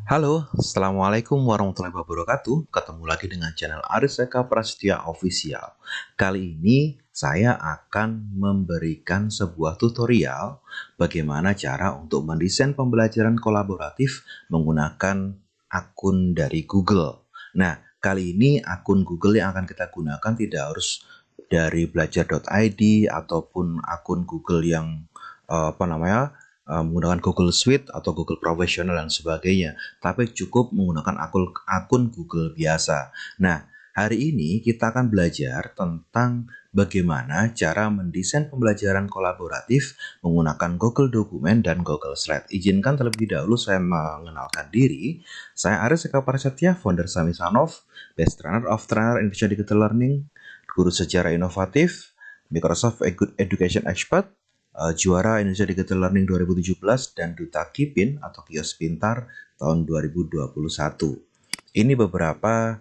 Halo, Assalamualaikum warahmatullahi wabarakatuh. Ketemu lagi dengan channel Aris Eka Prasetya Official. Kali ini saya akan memberikan sebuah tutorial bagaimana cara untuk mendesain pembelajaran kolaboratif menggunakan akun dari Google. Nah, kali ini akun Google yang akan kita gunakan tidak harus dari belajar.id ataupun akun Google yang menggunakan Google Suite atau Google Professional dan sebagainya, tapi cukup menggunakan akun Google biasa. Nah, hari ini kita akan belajar tentang bagaimana cara mendesain pembelajaran kolaboratif menggunakan Google Dokumen dan Google Slide. Izinkan terlebih dahulu saya mengenalkan diri. Saya Aris Eka Prasetya, founder Samisanov, Best Trainer of Trainer Indonesia Digital Learning, guru sejarah inovatif, Microsoft Education Expert, juara Indonesia Digital Learning 2017 dan Duta Kipin atau Kios Pintar tahun 2021. Ini beberapa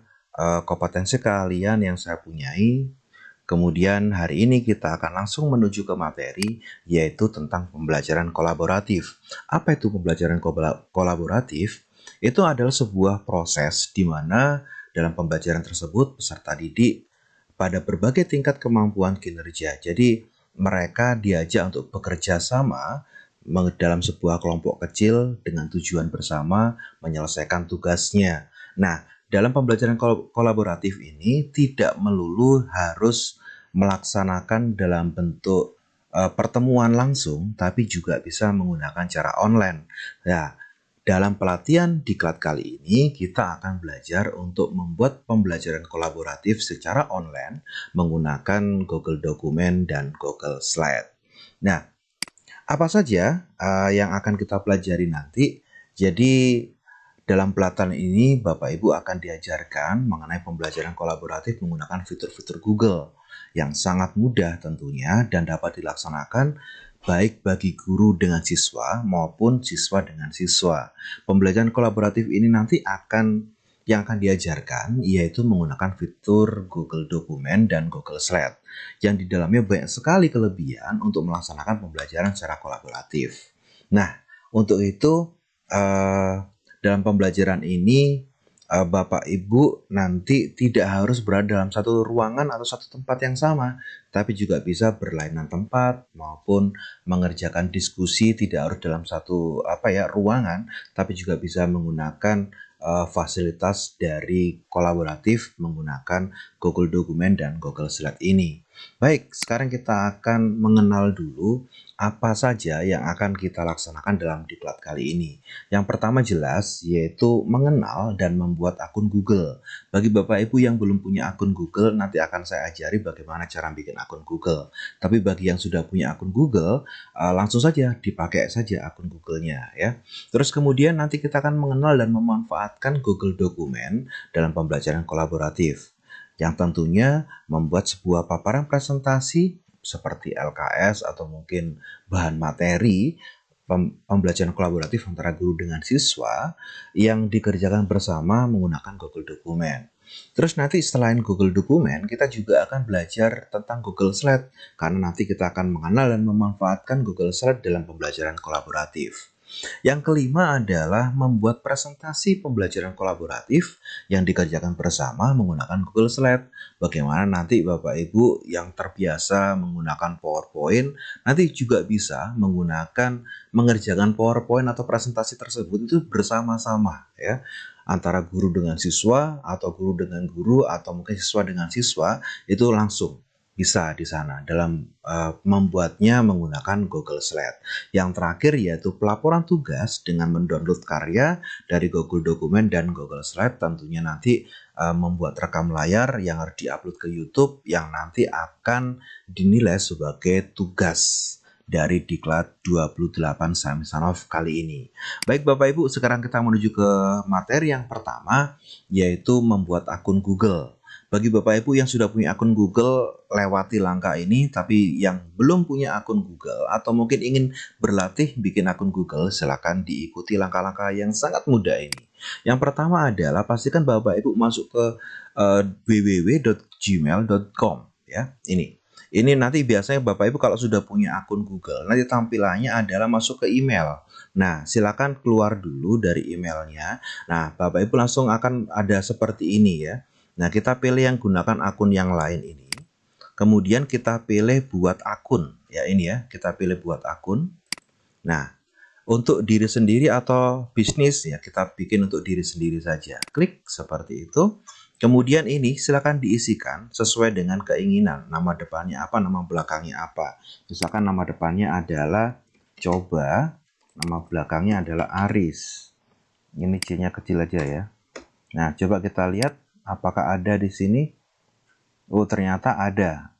kompetensi keahlian yang saya punyai. Kemudian hari ini kita akan langsung menuju ke materi, yaitu tentang pembelajaran kolaboratif. Apa itu pembelajaran kolaboratif? Itu adalah sebuah proses di mana dalam pembelajaran tersebut peserta didik pada berbagai tingkat kemampuan kinerja. Jadi mereka diajak untuk bekerja sama dalam sebuah kelompok kecil dengan tujuan bersama menyelesaikan tugasnya. Nah, dalam pembelajaran kolaboratif ini tidak melulu harus melaksanakan dalam bentuk pertemuan langsung, tapi juga bisa menggunakan cara online. Nah, dalam pelatihan diklat kali ini, kita akan belajar untuk membuat pembelajaran kolaboratif secara online menggunakan Google Dokumen dan Google Slide. Nah, apa saja yang akan kita pelajari nanti? Jadi, dalam pelatihan ini, Bapak Ibu akan diajarkan mengenai pembelajaran kolaboratif menggunakan fitur-fitur Google yang sangat mudah tentunya dan dapat dilaksanakan baik bagi guru dengan siswa maupun siswa dengan siswa. Pembelajaran kolaboratif ini nanti yang akan diajarkan yaitu menggunakan fitur Google Dokumen dan Google Slide yang di dalamnya banyak sekali kelebihan untuk melaksanakan pembelajaran secara kolaboratif. Nah, untuk itu dalam pembelajaran ini Bapak Ibu nanti tidak harus berada dalam satu ruangan atau satu tempat yang sama, tapi juga bisa berlainan tempat maupun mengerjakan diskusi tidak harus dalam satu ruangan, tapi juga bisa menggunakan fasilitas dari kolaboratif menggunakan Google Dokumen dan Google Slide ini. Baik, sekarang kita akan mengenal dulu apa saja yang akan kita laksanakan dalam diklat kali ini. Yang pertama jelas yaitu mengenal dan membuat akun Google. Bagi Bapak Ibu yang belum punya akun Google, nanti akan saya ajari bagaimana cara bikin akun Google. Tapi bagi yang sudah punya akun Google, langsung saja dipakai saja akun Google-nya ya. Terus kemudian nanti kita akan mengenal dan memanfaatkan Google Dokumen dalam pembelajaran kolaboratif, yang tentunya membuat sebuah paparan presentasi seperti LKS atau mungkin bahan materi pembelajaran kolaboratif antara guru dengan siswa yang dikerjakan bersama menggunakan Google Dokumen. Terus nanti selain Google Dokumen, kita juga akan belajar tentang Google Slide karena nanti kita akan mengenal dan memanfaatkan Google Slide dalam pembelajaran kolaboratif. Yang kelima adalah membuat presentasi pembelajaran kolaboratif yang dikerjakan bersama menggunakan Google Slide. Bagaimana nanti Bapak Ibu yang terbiasa menggunakan PowerPoint nanti juga bisa mengerjakan PowerPoint atau presentasi tersebut itu bersama-sama ya, antara guru dengan siswa atau guru dengan guru atau mungkin siswa dengan siswa, itu langsung bisa di sana dalam membuatnya menggunakan Google Slide. Yang terakhir yaitu pelaporan tugas dengan mendownload karya dari Google Dokumen dan Google Slide, tentunya nanti membuat rekam layar yang harus diupload ke YouTube yang nanti akan dinilai sebagai tugas dari diklat 28 Samisanov kali ini. Baik Bapak Ibu, sekarang kita menuju ke materi yang pertama, yaitu membuat akun Google. Bagi Bapak Ibu yang sudah punya akun Google, lewati langkah ini, tapi yang belum punya akun Google atau mungkin ingin berlatih bikin akun Google, silakan diikuti langkah-langkah yang sangat mudah ini. Yang pertama adalah pastikan Bapak Ibu masuk ke www.gmail.com ya. Ini. Ini nanti biasanya Bapak Ibu kalau sudah punya akun Google, nanti tampilannya adalah masuk ke email. Nah, silakan keluar dulu dari emailnya. Nah, Bapak Ibu langsung akan ada seperti ini ya. Nah, kita pilih yang gunakan akun yang lain ini. Kemudian kita pilih buat akun. Ya, ini ya, kita pilih buat akun. Nah, untuk diri sendiri atau bisnis ya kita bikin untuk diri sendiri saja. Klik seperti itu. Kemudian ini silakan diisikan sesuai dengan keinginan. Nama depannya apa, nama belakangnya apa. Misalkan nama depannya adalah Coba, nama belakangnya adalah Aris. Ini C-nya kecil aja ya. Nah, coba kita lihat apakah ada di sini. Oh, ternyata ada.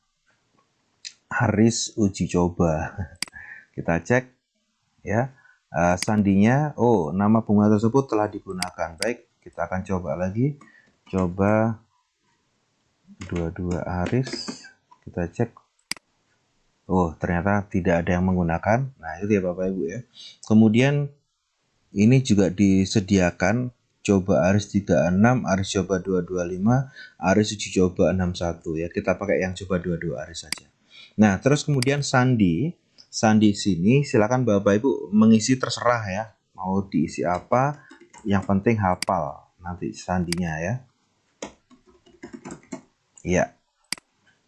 Aris Uji Coba. Kita cek ya. Sandinya, oh nama bunga tersebut telah digunakan. Baik, kita akan coba lagi. Coba 22 Aris. Kita cek. Oh, ternyata tidak ada yang menggunakan. Nah, itu ya Bapak Ibu ya. Kemudian ini juga disediakan Coba Aris 36, Aris Coba 225, Aris Uji Coba 61 ya. Kita pakai yang Coba 22 Aris saja. Nah, terus kemudian Sandi sini silakan Bapak Ibu mengisi terserah ya. Mau diisi apa? Yang penting hafal nanti sandinya ya. Ya.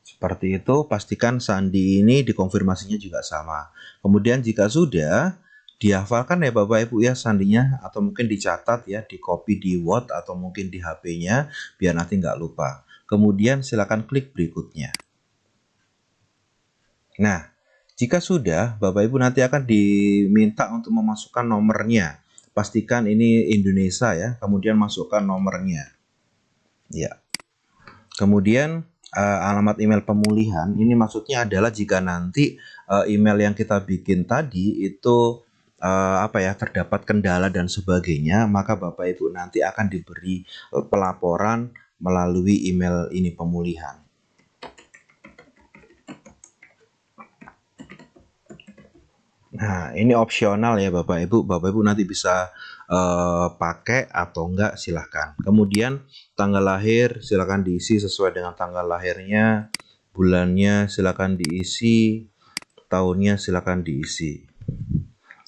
Seperti itu, pastikan sandi ini dikonfirmasinya juga sama. Kemudian jika sudah dihafalkan ya Bapak Ibu ya sandinya, atau mungkin dicatat ya, di copy di Word atau mungkin di HP-nya biar nanti nggak lupa. Kemudian silakan klik berikutnya. Nah, jika sudah, Bapak Ibu nanti akan diminta untuk memasukkan nomornya. Pastikan ini Indonesia ya, kemudian masukkan nomornya. Ya. Kemudian alamat email pemulihan, ini maksudnya adalah jika nanti email yang kita bikin tadi itu terdapat kendala dan sebagainya, maka Bapak Ibu nanti akan diberi pelaporan melalui email ini pemulihan. Nah, ini opsional ya Bapak Ibu. Bapak Ibu nanti bisa pakai atau enggak silahkan. Kemudian tanggal lahir silahkan diisi sesuai dengan tanggal lahirnya. Bulannya silahkan diisi. Tahunnya silahkan diisi.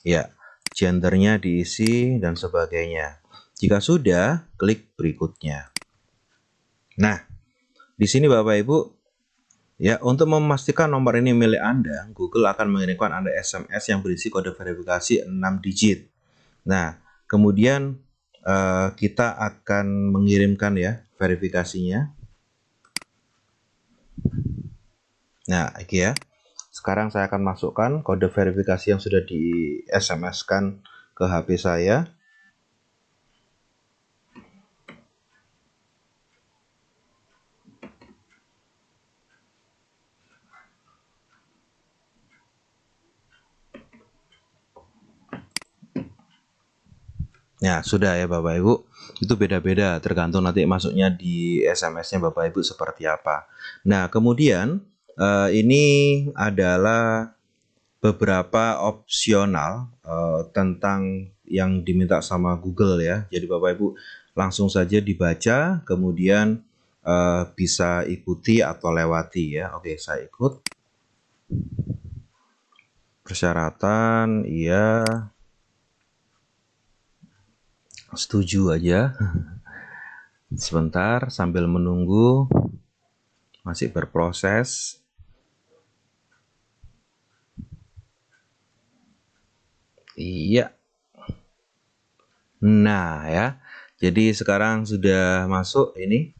Ya, gendernya diisi dan sebagainya. Jika sudah, klik berikutnya. Nah, di sini Bapak Ibu, ya, untuk memastikan nomor ini milik Anda, Google akan mengirimkan Anda SMS yang berisi kode verifikasi 6 digit. Nah, kemudian kita akan mengirimkan ya verifikasinya. Nah, oke ya. Sekarang saya akan masukkan kode verifikasi yang sudah di SMS-kan ke HP saya. Nah, sudah ya Bapak Ibu. Itu beda-beda tergantung nanti masuknya di SMS-nya Bapak Ibu seperti apa. Nah, kemudian ini adalah beberapa opsional tentang yang diminta sama Google ya. Jadi Bapak Ibu langsung saja dibaca, kemudian bisa ikuti atau lewati ya. Oke, saya ikut. Persyaratan, iya. Setuju aja. Sebentar sambil menunggu, masih berproses. Iya. Nah ya, jadi sekarang sudah masuk ini.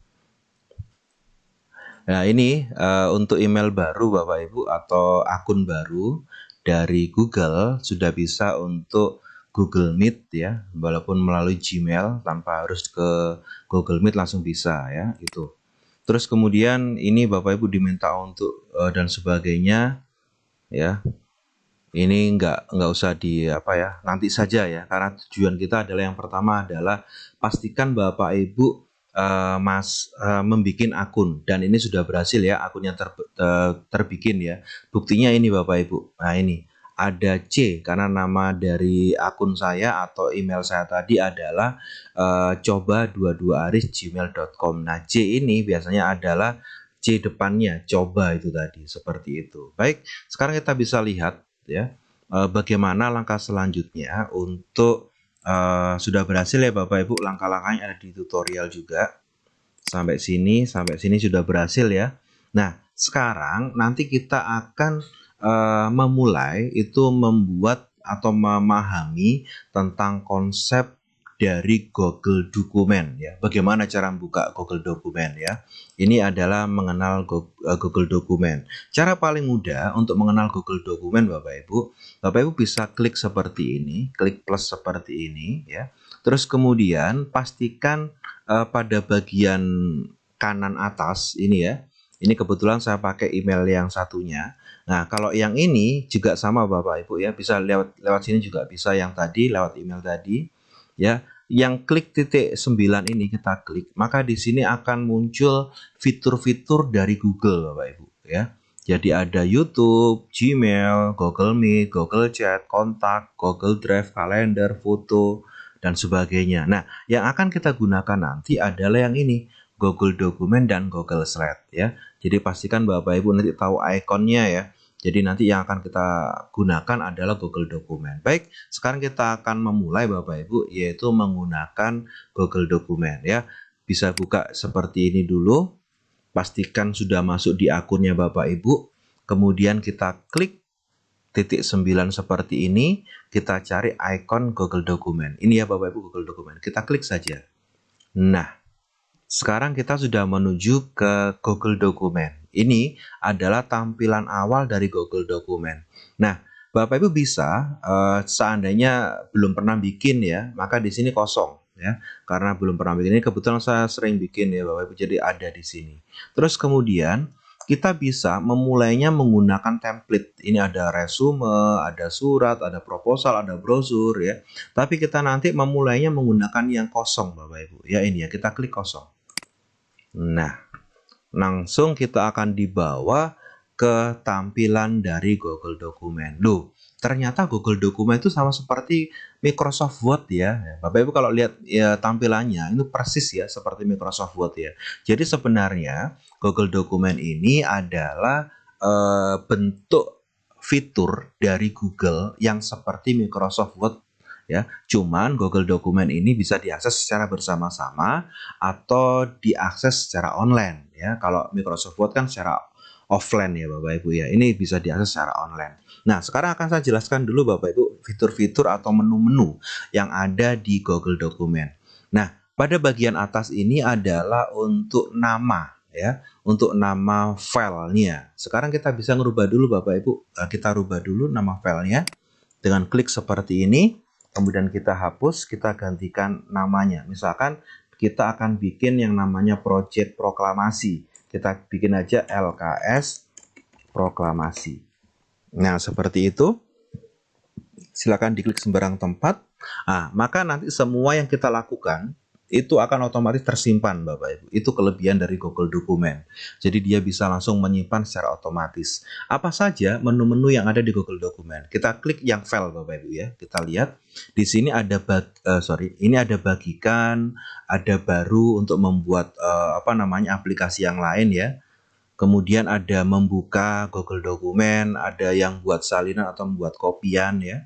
Nah ini untuk email baru Bapak Ibu atau akun baru dari Google sudah bisa untuk Google Meet ya, walaupun melalui Gmail tanpa harus ke Google Meet langsung bisa ya itu. Terus kemudian ini Bapak Ibu diminta untuk dan sebagainya ya. Ini nggak usah nanti saja ya, karena tujuan kita adalah yang pertama adalah pastikan Bapak Ibu membikin akun dan ini sudah berhasil ya akunnya terbikin ya. Buktinya ini Bapak Ibu. Nah ini ada C karena nama dari akun saya atau email saya tadi adalah coba22aris@gmail.com. Nah C ini biasanya adalah C depannya, coba itu tadi, seperti itu. Baik, sekarang kita bisa lihat ya bagaimana langkah selanjutnya untuk sudah berhasil ya Bapak Ibu, langkah-langkahnya ada di tutorial juga. Sampai sini sudah berhasil ya. Nah, sekarang nanti kita akan memulai itu membuat atau memahami tentang konsep dari Google Dokumen ya. Bagaimana cara membuka Google Dokumen ya. Ini adalah mengenal Google Dokumen. Cara paling mudah untuk mengenal Google Dokumen Bapak Ibu bisa klik seperti ini, klik plus seperti ini ya. Terus kemudian pastikan pada bagian kanan atas ini ya. Ini kebetulan saya pakai email yang satunya. Nah, kalau yang ini juga sama Bapak Ibu ya, bisa lewat sini juga bisa, yang tadi lewat email tadi ya. Yang klik titik 9 ini kita klik, maka di sini akan muncul fitur-fitur dari Google Bapak Ibu ya. Jadi ada YouTube, Gmail, Google Meet, Google Chat, Kontak, Google Drive, Kalender, Foto, dan sebagainya. Nah, yang akan kita gunakan nanti adalah yang ini, Google Dokumen dan Google Slide ya. Jadi pastikan Bapak Ibu nanti tahu ikonnya ya. Jadi nanti yang akan kita gunakan adalah Google Dokumen. Baik, sekarang kita akan memulai Bapak Ibu, yaitu menggunakan Google Dokumen ya. Bisa buka seperti ini dulu. Pastikan sudah masuk di akunnya Bapak Ibu. Kemudian kita klik titik 9 seperti ini, kita cari ikon Google Dokumen. Ini ya Bapak Ibu, Google Dokumen. Kita klik saja. Nah, sekarang kita sudah menuju ke Google Dokumen. Ini adalah tampilan awal dari Google Dokumen. Nah, Bapak Ibu bisa seandainya belum pernah bikin ya, maka di sini kosong ya. Karena belum pernah bikin, ini kebetulan saya sering bikin ya Bapak Ibu, jadi ada di sini. Terus kemudian kita bisa memulainya menggunakan template. Ini ada resume, ada surat, ada proposal, ada brosur ya. Tapi kita nanti memulainya menggunakan yang kosong Bapak Ibu. Ya ini ya, kita klik kosong. Nah, langsung kita akan dibawa ke tampilan dari Google Dokumen. Loh, ternyata Google Dokumen itu sama seperti Microsoft Word ya. Bapak Ibu kalau lihat ya tampilannya itu persis ya seperti Microsoft Word ya. Jadi sebenarnya Google Dokumen ini adalah bentuk fitur dari Google yang seperti Microsoft Word ya. Cuman Google Dokumen ini bisa diakses secara bersama-sama atau diakses secara online ya. Kalau Microsoft Word kan secara offline ya Bapak Ibu ya. Ini bisa diakses secara online. Nah, sekarang akan saya jelaskan dulu Bapak Ibu fitur-fitur atau menu-menu yang ada di Google Dokumen. Nah, pada bagian atas ini adalah untuk nama ya, untuk nama filenya. Sekarang kita bisa ngerubah dulu Bapak Ibu. Kita rubah dulu nama filenya dengan klik seperti ini. Kemudian kita hapus, kita gantikan namanya. Misalkan kita akan bikin yang namanya project proklamasi. Kita bikin aja LKS proklamasi. Nah, seperti itu. Silakan diklik sembarang tempat. Nah, maka nanti semua yang kita lakukan itu akan otomatis tersimpan Bapak Ibu. Itu kelebihan dari Google Dokumen. Jadi dia bisa langsung menyimpan secara otomatis. Apa saja menu-menu yang ada di Google Dokumen? Kita klik yang file Bapak Ibu ya. Kita lihat di sini ada ini ada bagikan, ada baru untuk membuat aplikasi yang lain ya. Kemudian ada membuka Google Dokumen, ada yang buat salinan atau membuat kopian ya.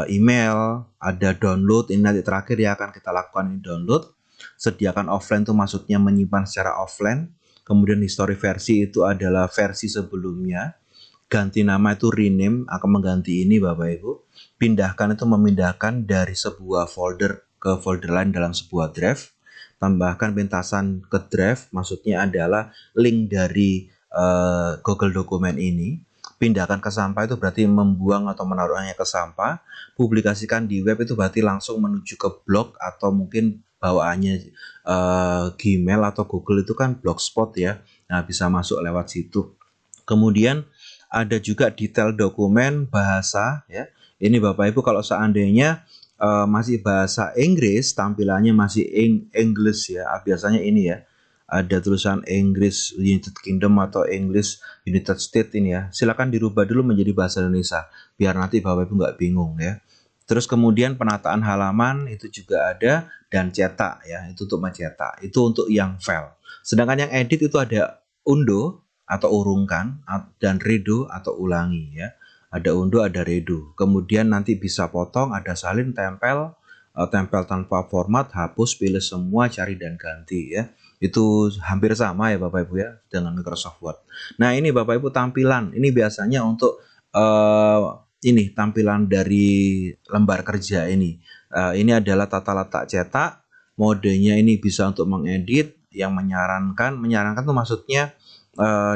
Email, ada download, ini nanti terakhir ya akan kita lakukan ini download. Sediakan offline itu maksudnya menyimpan secara offline. Kemudian history versi itu adalah versi sebelumnya. Ganti nama itu rename, akan mengganti ini Bapak Ibu. Pindahkan itu memindahkan dari sebuah folder ke folder lain dalam sebuah drive. Tambahkan pintasan ke drive, maksudnya adalah link dari Google Dokumen ini. Pindahkan ke sampah itu berarti membuang atau menaruhnya ke sampah. Publikasikan di web itu berarti langsung menuju ke blog atau mungkin bawaannya Gmail atau Google itu kan blogspot ya. Nah, bisa masuk lewat situ. Kemudian ada juga detail dokumen bahasa ya. Ini Bapak Ibu kalau seandainya masih bahasa Inggris, tampilannya masih English ya. Biasanya ini ya. Ada tulisan Inggris United Kingdom atau English United States ini ya. Silakan dirubah dulu menjadi bahasa Indonesia biar nanti Bapak Ibu nggak bingung ya. Terus kemudian penataan halaman itu juga ada dan cetak ya. Itu untuk mencetak. Itu untuk yang file. Sedangkan yang edit itu ada undo atau urungkan dan redo atau ulangi ya. Ada undo, ada redo. Kemudian nanti bisa potong, ada salin, tempel, tempel tanpa format, hapus, pilih semua, cari dan ganti ya. Itu hampir sama ya Bapak Ibu ya dengan Microsoft Word. Nah, ini Bapak Ibu tampilan. Ini biasanya untuk ini tampilan dari lembar kerja ini. Ini adalah tata letak cetak. Modenya ini bisa untuk mengedit, yang menyarankan itu maksudnya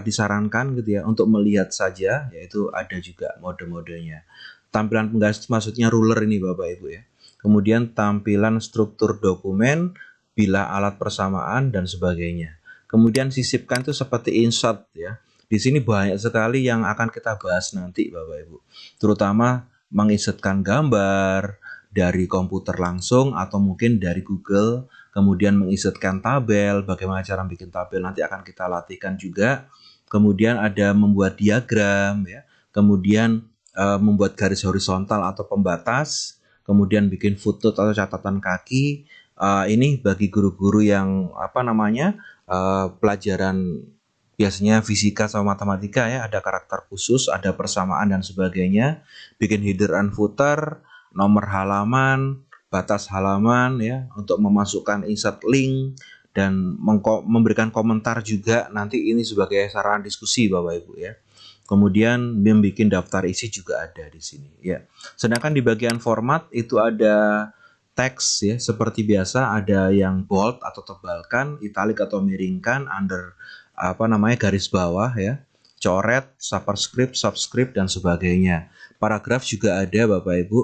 disarankan gitu ya untuk melihat saja, yaitu ada juga mode-modenya. Tampilan penggas maksudnya ruler ini Bapak Ibu ya. Kemudian tampilan struktur dokumen, bilah alat persamaan dan sebagainya. Kemudian sisipkan itu seperti insert ya. Di sini banyak sekali yang akan kita bahas nanti Bapak Ibu. Terutama menginsertkan gambar dari komputer langsung atau mungkin dari Google, kemudian menginsertkan tabel, bagaimana cara bikin tabel nanti akan kita latihkan juga. Kemudian ada membuat diagram ya, kemudian membuat garis horizontal atau pembatas, kemudian bikin footnote atau catatan kaki. Ini bagi guru-guru yang pelajaran biasanya fisika sama matematika ya, ada karakter khusus, ada persamaan dan sebagainya. Bikin header and footer, nomor halaman, batas halaman ya, untuk memasukkan insert link dan memberikan komentar juga. Nanti ini sebagai sarana diskusi Bapak Ibu ya. Kemudian membuat daftar isi juga ada di sini ya. Sedangkan di bagian format itu ada teks ya, seperti biasa ada yang bold atau tebalkan, italic atau miringkan, under garis bawah ya, coret, superscript, subscript dan sebagainya. Paragraf juga ada Bapak Ibu.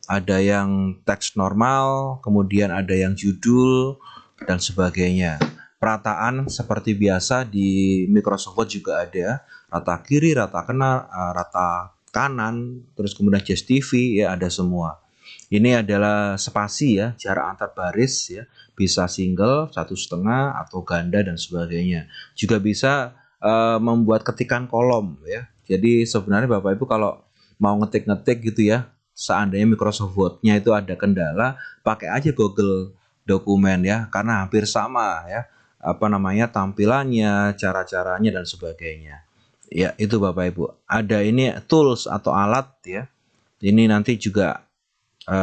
Ada yang teks normal, kemudian ada yang judul dan sebagainya. Perataan seperti biasa di Microsoft Word juga ada, rata kiri, rata kanan, terus kemudian just TV ya, ada semua. Ini adalah spasi ya, jarak antar baris ya, bisa single, 1,5 atau ganda dan sebagainya. Juga bisa membuat ketikan kolom ya. Jadi sebenarnya Bapak Ibu kalau mau ngetik-ngetik gitu ya, seandainya Microsoft Word-nya itu ada kendala, pakai aja Google Dokumen ya, karena hampir sama ya, tampilannya, cara-caranya dan sebagainya. Ya, itu Bapak Ibu. Ada ini tools atau alat ya. Ini nanti juga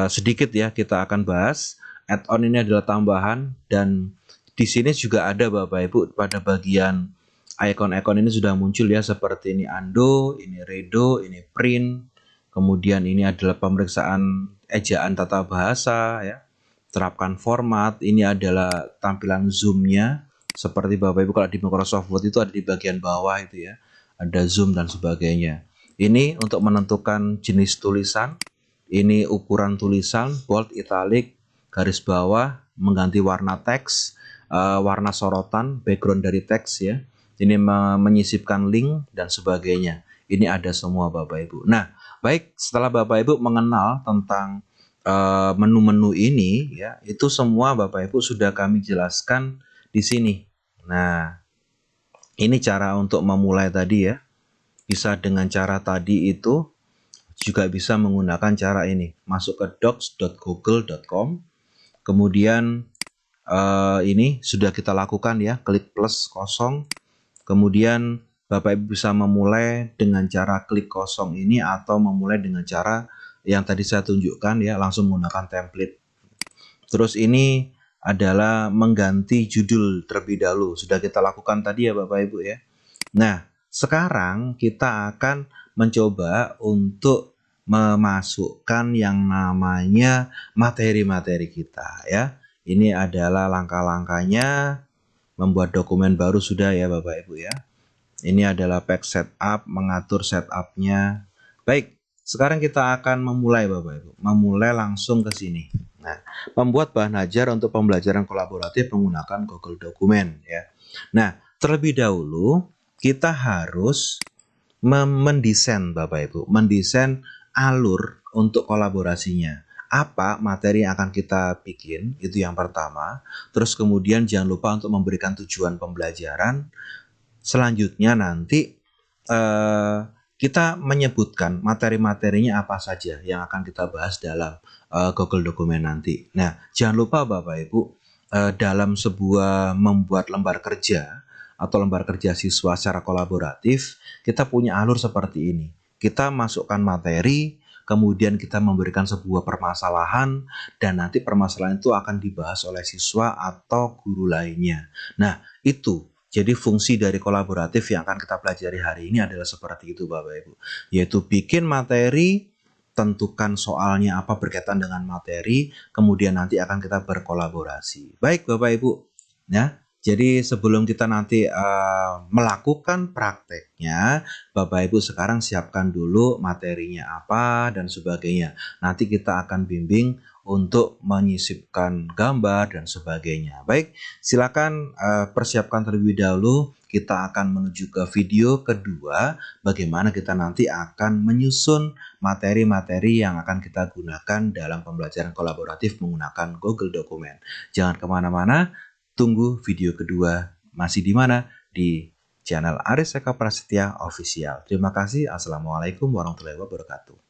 sedikit ya kita akan bahas. Add-on ini adalah tambahan, dan di sini juga ada Bapak Ibu pada bagian icon-icon ini sudah muncul ya, seperti ini undo, ini redo, ini print. Kemudian ini adalah pemeriksaan ejaan tata bahasa ya. Terapkan format, ini adalah tampilan zoom-nya. Seperti Bapak Ibu kalau di Microsoft Word itu ada di bagian bawah itu ya. Ada zoom dan sebagainya. Ini untuk menentukan jenis tulisan. Ini ukuran tulisan, bold, italic, garis bawah, mengganti warna teks, warna sorotan, background dari teks ya. Ini menyisipkan link dan sebagainya. Ini ada semua Bapak Ibu. Nah, baik, setelah Bapak Ibu mengenal tentang menu-menu ini ya, itu semua Bapak Ibu sudah kami jelaskan di sini. Nah, ini cara untuk memulai tadi ya. Bisa dengan cara tadi itu, juga bisa menggunakan cara ini. Masuk ke docs.google.com. Kemudian ini sudah kita lakukan ya, klik plus kosong. Kemudian Bapak Ibu bisa memulai dengan cara klik kosong ini, atau memulai dengan cara yang tadi saya tunjukkan ya, langsung menggunakan template. Terus ini adalah mengganti judul terlebih dahulu. Sudah kita lakukan tadi ya Bapak Ibu ya. Nah, sekarang kita akan mencoba untuk memasukkan yang namanya materi-materi kita ya. Ini adalah langkah-langkahnya. Membuat dokumen baru sudah ya Bapak Ibu ya. Ini adalah page setup, mengatur setupnya. Baik, sekarang kita akan memulai Bapak Ibu. Memulai langsung ke sini. Nah, membuat bahan ajar untuk pembelajaran kolaboratif menggunakan Google Dokumen ya. Nah, terlebih dahulu kita harus mendesain Bapak Ibu, mendesain alur untuk kolaborasinya. Apa materi yang akan kita bikin, itu yang pertama. Terus kemudian jangan lupa untuk memberikan tujuan pembelajaran. Selanjutnya nanti kita menyebutkan materi-materinya apa saja yang akan kita bahas dalam Google Dokumen nanti. Nah, jangan lupa Bapak Ibu, dalam sebuah membuat lembar kerja atau lembar kerja siswa secara kolaboratif, kita punya alur seperti ini. Kita masukkan materi, kemudian kita memberikan sebuah permasalahan, dan nanti permasalahan itu akan dibahas oleh siswa atau guru lainnya. Nah, itu. Jadi fungsi dari kolaboratif yang akan kita pelajari hari ini adalah seperti itu Bapak Ibu. Yaitu bikin materi, tentukan soalnya apa berkaitan dengan materi, kemudian nanti akan kita berkolaborasi. Baik Bapak Ibu, ya. Jadi sebelum kita nanti melakukan prakteknya, Bapak Ibu sekarang siapkan dulu materinya apa dan sebagainya. Nanti kita akan bimbing untuk menyisipkan gambar dan sebagainya. Baik, silakan persiapkan terlebih dahulu. Kita akan menuju ke video kedua, bagaimana kita nanti akan menyusun materi-materi yang akan kita gunakan dalam pembelajaran kolaboratif menggunakan Google Dokumen. Jangan kemana-mana, tunggu video kedua. Masih di mana? Di channel Aris Eka Prasetya Official. Terima kasih. Assalamualaikum warahmatullahi wabarakatuh.